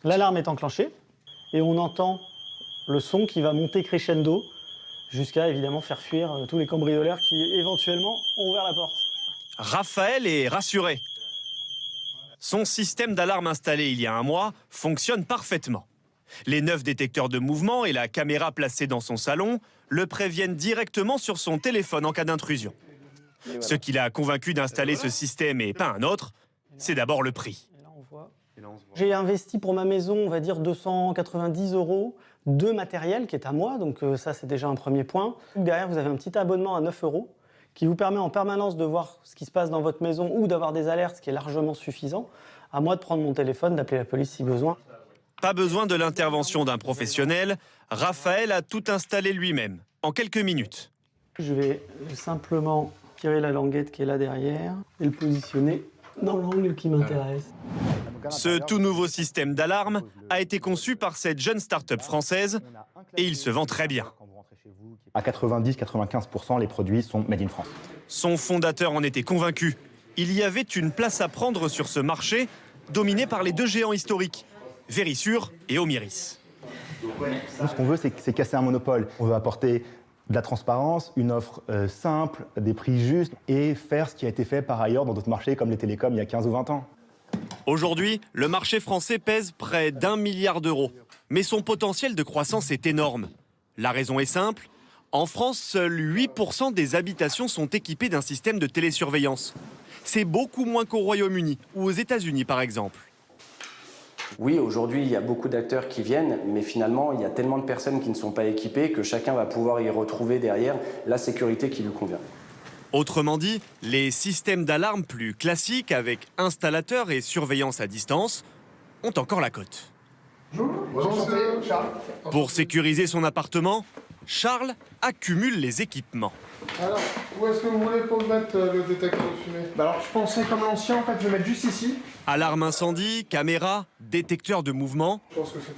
L'alarme est enclenchée et on entend le son qui va monter crescendo jusqu'à évidemment faire fuir tous les cambrioleurs qui éventuellement ont ouvert la porte. Raphaël est rassuré. Son système d'alarme installé il y a un mois fonctionne parfaitement. Les 9 détecteurs de mouvement et la caméra placée dans son salon le préviennent directement sur son téléphone en cas d'intrusion. Voilà. Ce qui l'a convaincu d'installer ce système et pas un autre, c'est d'abord le prix. J'ai investi pour ma maison, on va dire 290 € de matériel qui est à moi, donc ça c'est déjà un premier point. Derrière, vous avez un petit abonnement à 9 € qui vous permet en permanence de voir ce qui se passe dans votre maison ou d'avoir des alertes, ce qui est largement suffisant. À moi de prendre mon téléphone, d'appeler la police si besoin. Pas besoin de l'intervention d'un professionnel, Raphaël a tout installé lui-même, en quelques minutes. Je vais simplement tirer la languette qui est là derrière et le positionner dans l'angle qui m'intéresse. Ce tout nouveau système d'alarme a été conçu par cette jeune start-up française et il se vend très bien. À 90-95%, les produits sont made in France. Son fondateur en était convaincu. Il y avait une place à prendre sur ce marché, dominé par les deux géants historiques, Verisure et Omiris. Nous, ce qu'on veut, c'est casser un monopole. On veut apporter de la transparence, une offre simple, des prix justes et faire ce qui a été fait par ailleurs dans d'autres marchés comme les télécoms il y a 15 ou 20 ans. Aujourd'hui, le marché français pèse près d'1 milliard d'euros. Mais son potentiel de croissance est énorme. La raison est simple. En France, seuls 8% des habitations sont équipées d'un système de télésurveillance. C'est beaucoup moins qu'au Royaume-Uni ou aux États-Unis, par exemple. Oui, aujourd'hui, il y a beaucoup d'acteurs qui viennent, mais finalement, il y a tellement de personnes qui ne sont pas équipées que chacun va pouvoir y retrouver derrière la sécurité qui lui convient. Autrement dit, les systèmes d'alarme plus classiques avec installateur et surveillance à distance ont encore la cote. Bonjour, Charles. Pour sécuriser son appartement, Charles accumule les équipements. Alors, où est-ce que vous voulez pour mettre le détecteur de fumée? Alors, je pensais comme l'ancien, en fait, je vais mettre juste ici. Alarme incendie, caméra, détecteur de mouvement.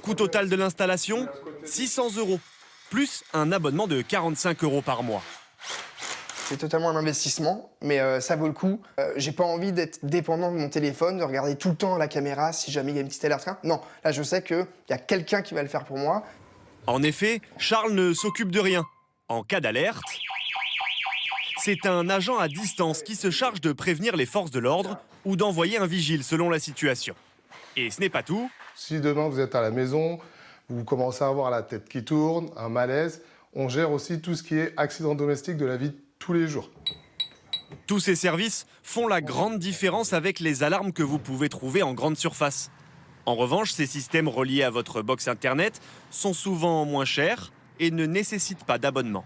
Coût total de l'installation, 600 €, plus un abonnement de 45 € par mois. C'est totalement un investissement, mais ça vaut le coup. J'ai pas envie d'être dépendant de mon téléphone, de regarder tout le temps la caméra si jamais il y a une petite alerte. Non, là, je sais qu'il y a quelqu'un qui va le faire pour moi. En effet, Charles ne s'occupe de rien. En cas d'alerte, c'est un agent à distance qui se charge de prévenir les forces de l'ordre ou d'envoyer un vigile selon la situation. Et ce n'est pas tout. Si demain vous êtes à la maison, vous commencez à avoir la tête qui tourne, un malaise, on gère aussi tout ce qui est accident domestique de la vie de tous les jours. Tous ces services font la grande différence avec les alarmes que vous pouvez trouver en grande surface. En revanche, ces systèmes reliés à votre box internet sont souvent moins chers et ne nécessitent pas d'abonnement.